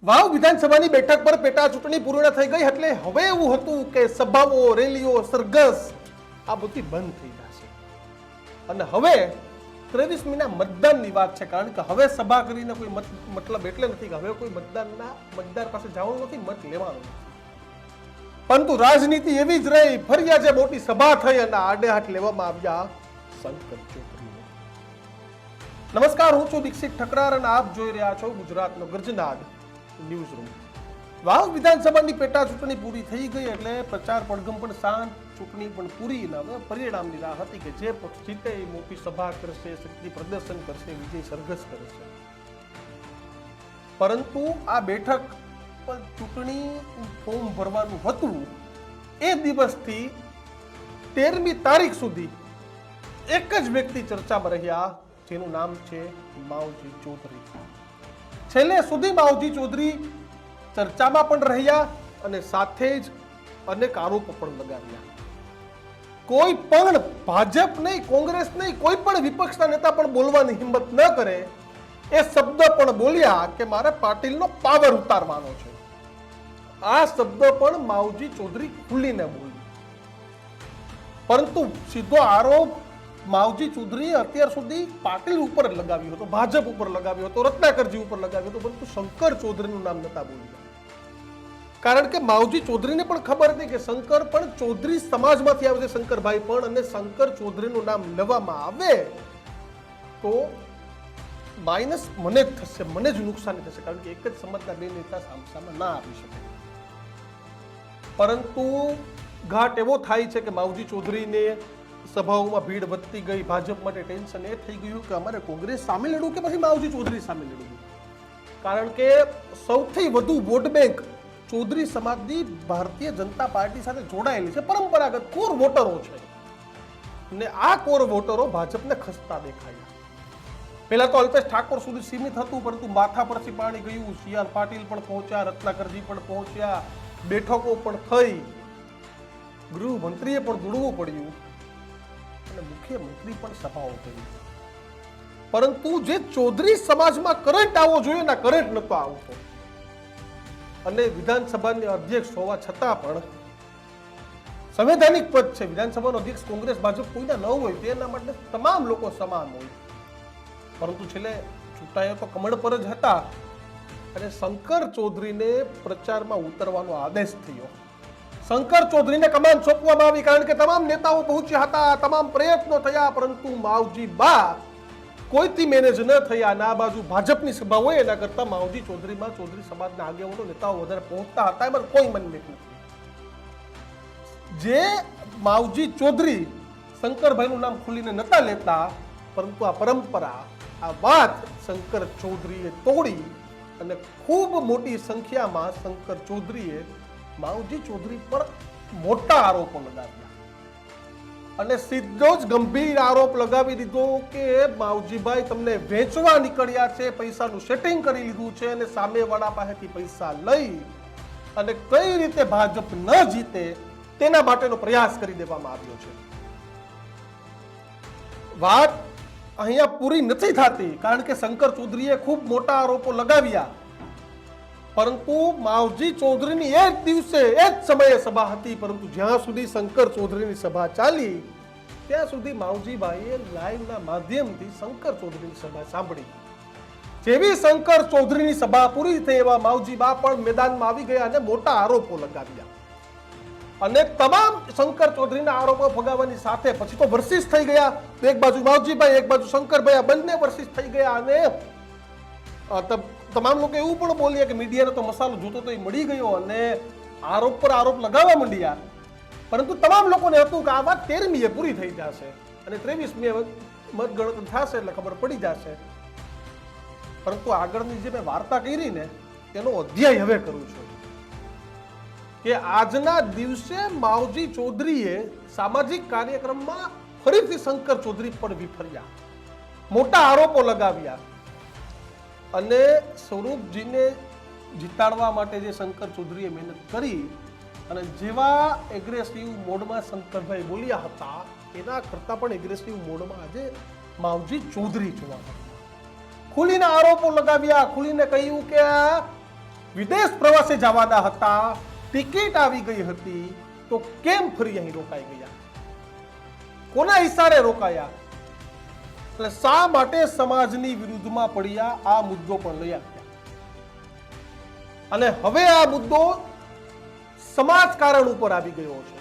વાવ વિધાનસભાની બેઠક પર પેટા ચૂંટણી પૂર્ણ થઈ ગઈ એટલે હવે એવું હતું કે સભાઓ રેલીઓ સરઘસ આ બધી બંધ થઈ જશે અને હવે 23મીના મતદાનની વાત છે। કારણ કે હવે સભા કરીને કોઈ મતલબ એટલે નથી કે હવે કોઈ મતદાર પાસે જવાનું નથી, મત લેવાનો નથી, પરંતુ રાજનીતિ એવી જ રહી। ફરી આજે મોટી સભા થઈ અને આડે હાથ લેવામાં આવ્યા શંકર ચૌધરીને। નમસ્કાર, હું છું દીક્ષિત ઠકરાર અને આપ જોઈ રહ્યા છો ગુજરાતનો ગર્જનાદ ન્યૂઝ રૂમ। વાવ વિધાનસભાની પેટા ચૂંટણી પૂરી થઈ ગઈ એટલે પ્રચાર પડઘમ પણ શાંત, ચૂંટણી પણ પૂરી અને હવે પરિણામની રાહ હતી કે જે પક્ષ જીતે એ મોટી સભા કરશે, શક્તિ પ્રદર્શન કરશે, વિજય સરઘસ કરશે। પરંતુ આ બેઠક પર ચૂંટણી ફોર્મ ભરવાનું હતું એ દિવસથી 13મી તારીખ સુધી એક જ વ્યક્તિ ચર્ચામાં રહ્યા, જેનું નામ છે માવજી ચૌધરી। છેલ્લે સુધી માવજી ચૌધરી ચર્ચામાં પણ રહ્યા અને સાથે જ અનેક આરોપો પણ લગાવ્યા। કોઈ પણ ભાજપ નહીં, કોંગ્રેસ નહીં, કોઈ પણ વિપક્ષના નેતા પણ બોલવાની હિંમત ન કરે એ શબ્દ પણ બોલ્યા કે મારે પાટીલનો પાવર ઉતારવાનો છે। આ શબ્દ પણ માવજી ચૌધરી ખુલીને બોલ્યા, પરંતુ સીધો આરોપ માવજી ચૌધરીએ અત્યાર સુધી પાટીલ ઉપર લગાવ્યો હતો, ભાજપ ઉપર લગાવ્યો હતો, રત્નાકરજી ઉપર લગાવ્યો હતો, પરંતુ શંકર ચૌધરીનું નામ નતા બોલ્યા। કારણ કે માવજી ચૌધરીને પણ ખબર હતી કે શંકર પણ ચૌધરી સમાજમાંથી આવે છે, શંકરભાઈ પણ, અને શંકર ચૌધરીનું નામ લેવામાં આવે તો માઇનસ મને જ થશે, મને જ નુકસાન થશે, કારણ કે એક જ સમાજના બે નેતા સામસામે ના આવી શકે। પરંતુ ઘાટ એવો થાય છે કે માવજી ચૌધરીને સભાઓમાં ભીડ વધતી ગઈ, ભાજપ માટે ટેન્શન એ થઈ ગયું કે અમારે કોંગ્રેસ સામે લડવું કે પછી માવજી ચૌધરી સામે લડવું। કારણ કે સૌથી વધુ વોટ બેંક ચૌધરી સમાજની ભારતીય જનતા પાર્ટી સાથે જોડાયેલી છે, પરંપરાગત કોર વોટરો છે, અને આ કોર વોટરો ભાજપને ખસતા દેખાયા। પહેલા તો અલ્પેશ ઠાકોર સુધી સીમિત હતું, પરંતુ માથા પરથી પાણી ગયું, સી.આર. પાટીલ પણ પહોંચ્યા, રત્નાકરજી પણ પહોંચ્યા, બેઠકો પણ થઈ, ગૃહમંત્રીએ પણ દોડવું પડ્યું અને મુખ્યમંત્રી પણ સભાઓ કરી, પરંતુ જે ચૌધરી સમાજમાં કરંટ આવવો જોઈએ ના કરંટ નતો આવતો। અને વિધાનસભાના અધ્યક્ષ હોવા છતાં પણ સંવૈધાનિક પદ છે, વિધાનસભાનો અધ્યક્ષ કોંગ્રેસ ભાજપ કોઈના ન હોય, તેના માટે તમામ લોકો સમાન હોય, પરંતુ છેલ્લે ચૂંટાયા તો કમળ પર જ હતા અને શંકર ચૌધરીને પ્રચારમાં ઉતરવાનો આદેશ થયો। શંકર ચૌધરીને કમાન સોંપવામાં આવી, કારણ કે તમામ નેતાઓ પહોંચ્યા હતા, તમામ પ્રયત્નો થયા, પરંતુ માવજી બા કોઈથી મેનેજ ન થયા। અને આ બાજુ ભાજપની સભા હોય એના કરતા માવજી ચૌધરીમાં ચૌધરી સમાજના આગેવાનો નેતાઓ વધારે પહોંચતા હતા, એમાં કોઈ મનમેક નથી। જે માવજી ચૌધરી શંકરભાઈનું નામ ખુલીને નતા લેતા, પરંતુ આ પરંપરા, આ વાત શંકર ચૌધરીએ તોડી અને ખૂબ મોટી સંખ્યામાં શંકર ચૌધરીએ માવજી ચૌધરી પર મોટા આરોપો લગાવ્યા અને સીધો જ ગંભીર આરોપ લગાવી દીધો કે માવજીભાઈ તમને વેચવા નીકળ્યા છે, પૈસાનું સેટિંગ કરી લીધું છે અને સામેવાળા પાસેથી પૈસા લઈ અને કઈ રીતે ભાજપ ન જીતે તેના માટેનો પ્રયાસ કરી દેવામાં આવ્યો છે। વાત અહીંયા પૂરી નથી થતી, કારણ કે શંકર ચૌધરીએ ખૂબ મોટા આરોપો લગાવ્યા, પરંતુ માવજી ચૌધરીની એ જ દિવસે એ જ સમયે સભા હતી, પરંતુ જ્યાં સુધી શંકર ચૌધરીની સભા ચાલી ત્યાં સુધી માવજીભાઈએ લાઈવના માધ્યમથી શંકર ચૌધરીની સભા સાંભળી। જેવી શંકર ચૌધરીની સભા પૂરી થઈ એવા માવજી બા પણ મેદાનમાં આવી ગયા અને મોટા આરોપો લગાવ્યા અને તમામ શંકર ચૌધરીના આરોપો ફગાવવાની સાથે પછી તો વર્સિસ થઈ ગયા। તો એક બાજુ માવજીભાઈ, એક બાજુ શંકરભાઈ, આ બંને વર્સિસ થઈ ગયા અને તમામ લોકો એવું પણ બોલ્યા કે મીડિયાને તો મસાલો જોતો તો એ મળી ગયો અને આરોપ પર આરોપ લગાવવા માંડ્યા, પરંતુ તમામ લોકોને હતું કે આ વાત 13મીએ પૂરી થઈ જશે અને 23મીએ મતગણતરી થશે એટલે ખબર પડી જશે। પરંતુ આગળની જે મેં વાર્તા કરી ને તેનો અધ્યાય હવે કરું છું કે આજના દિવસે માવજી ચૌધરીએ સામાજિક કાર્યક્રમમાં ફરીથી શંકર ચૌધરી પર વિફર્યા, મોટા આરોપો લગાવ્યા અને સ્વરૂપજીને જીતાડવા માટે જે શંકર ચૌધરીએ મહેનત કરી અને જેવા એગ્રેસિવ મોડમાં શંકરભાઈ બોલ્યા હતા એના કરતા પણ એગ્રેસિવ મોડમાં આજે માવજી ચૌધરી જોવા મળ્યા। ખુલીને આરોપો લગાવ્યા, ખુલીને કહ્યું કે વિદેશ પ્રવાસે જવાના હતા, ટિકિટ આવી ગઈ હતી, તો કેમ ફરી અહીં રોકાઈ ગયા? કોના ઈશારે રોકાયા? એટલે શા માટે સમાજની વિરુદ્ધમાં પડ્યા? આ મુદ્દો પણ લઈ આવ્યા. અને હવે આ મુદ્દો સમાજકારણ ઉપર આવી ગયો છે.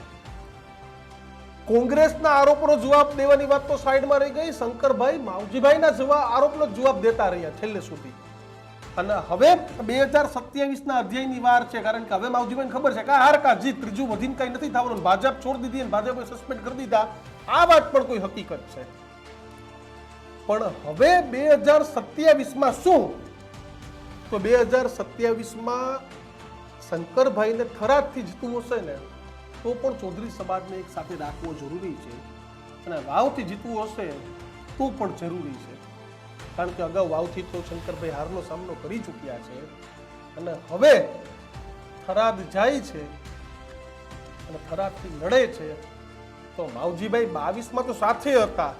કોંગ્રેસના આરોપનો જવાબ દેવાની વાત તો સાઈડમાં રહી ગઈ. શંકરભાઈ માવજીભાઈના આરોપનો જવાબ દેતા રહ્યા છેલ્લે સુધી. અને હવે 2027ના અધ્યાયની વાર છે, કારણ કે હવે માવજીભાઈને ખબર છે કે હાર કા જીત, ત્રીજું વધીને કઈ નથી થવાનું. ભાજપ છોડી દીધી અને ભાજપે સસ્પેન્ડ કરી દીધા, આ વાત પણ કોઈ હકીકત છે. પણ હવે 2027માં શું? તો 2027માં શંકરભાઈને થરાદથી જીતવું હશે ને, તો પણ ચૌધરી સમાજને એક સાથે રાખવો જરૂરી છે. અને વાવથી જીતવું હશે તો પણ જરૂરી છે, કારણ કે અગાઉ વાવથી તો શંકરભાઈ હારનો સામનો કરી ચૂક્યા છે. અને હવે થરાદ જાય છે અને થરાદથી લડે છે. તો માવજીભાઈ 22માં તો સાથે હતા,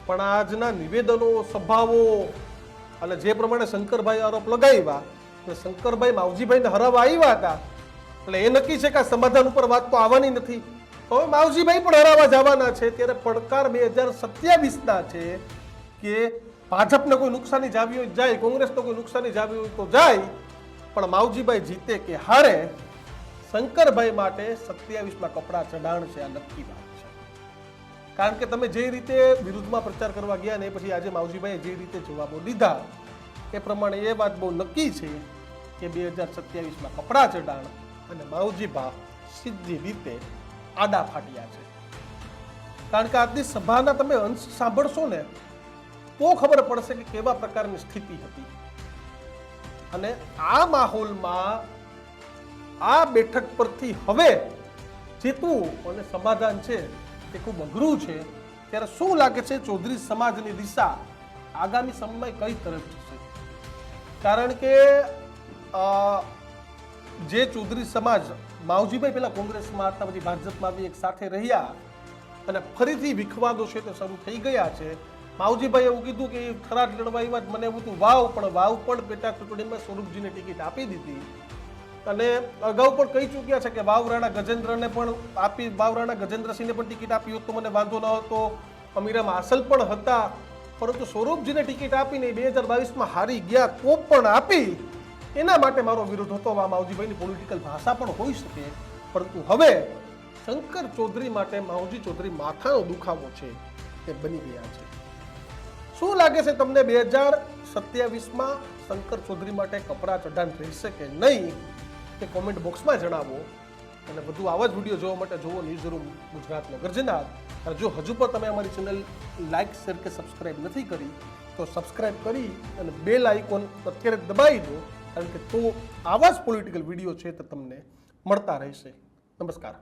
પણ આજના નિવેદનો, સભાઓ અને જે પ્રમાણે શંકરભાઈ આરોપ લગાવ્યા, શંકરભાઈ માવજીભાઈને હરાવવા આવ્યા હતા, એટલે એ નક્કી છે કે સમાધાન ઉપર વાત તો આવવાની નથી. હવે માવજીભાઈ પણ હરાવવા જવાના છે. ત્યારે પડકાર 2027ના છે કે ભાજપને કોઈ નુકસાની જાવી હોય જાય, કોંગ્રેસને કોઈ નુકસાની જાવી હોય તો જાય, પણ માવજીભાઈ જીતે કે હારે, શંકરભાઈ માટે 27માં કપડા ચડાણ છે. આ નક્કી વાત છે. કારણ કે તમે જે રીતે વિરુદ્ધમાં પ્રચાર કરવા ગયા ને, પછી આજે માવજીભાઈએ જે રીતે જવાબો લીધા, એ પ્રમાણે એ વાત બહુ નક્કી છે કે 2027માં કપડા ચડાણ અને માવજીભા સીધી રીતે આડા ફાટ્યા છે. કારણ કે આજની સભાના તમે અંશ સાંભળશો ને તો ખબર પડશે કે કેવા પ્રકારની સ્થિતિ હતી. અને આ માહોલમાં આ બેઠક પરથી હવે જીતવું અને સમાધાન છે તે ખૂબ અઘરું છે. ત્યારે શું લાગે છે ચૌધરી સમાજની દિશા આગામી સમયમાં કઈ તરફ જશે? કારણ કે જે ચૌધરી સમાજ, માવજીભાઈ પહેલા કોંગ્રેસમાં હતા, પછી ભાજપમાં બી એક સાથે રહ્યા અને ફરીથી વિખવાદો છે તે શરૂ થઈ ગયા છે. માવજીભાઈ એવું કીધું કે થરાદ લડવા આવ્યા, મને એવું હતું વાવ, પણ વાવ પણ પેટા ચૂંટણીમાં સ્વરૂપજીને ટિકિટ આપી દીધી. અને અગાઉ પણ કહી ચૂક્યા છે કે વાવ રાણા ગજેન્દ્રને પણ આપી, વાવ રાણા ગજેન્દ્રસિંહને પણ ટિકિટ આપી હોત તો મને વાંધો ન હતો. અમીરામ આસલ પણ હતા, પરંતુ સ્વરૂપજીને ટિકિટ આપીને 2022માં હારી ગયા તો પણ આપી, એના માટે મારો વિરોધ હતો. માવજીભાઈની પોલિટિકલ ભાષા પણ હોઈ શકે, પરંતુ હવે શંકર ચૌધરી માટે માવજી ચૌધરી માથાનો દુખાવો છે તે બની ગયા છે. શું લાગે છે તમને 2027માં શંકર ચૌધરી માટે કપડા ચઢાણ રહેશે કે નહીં? તે કોમેન્ટ બોક્સમાં જણાવો. અને વધુ આવા જ વિડીયો જોવા માટે જોવો ન્યૂઝરૂમ ગુજરાતનો ગર્જના. અને જો હજુ પણ તમે અમારી ચેનલ લાઇક, શેર કે સબસ્ક્રાઇબ નથી કરી તો સબસ્ક્રાઇબ કરી અને બેલ આઇકોન અત્યારે દબાવી દો, કારણ કે તો આવા જ પોલિટિકલ વિડીયો છે તો તમને મળતા રહેશે. નમસ્કાર.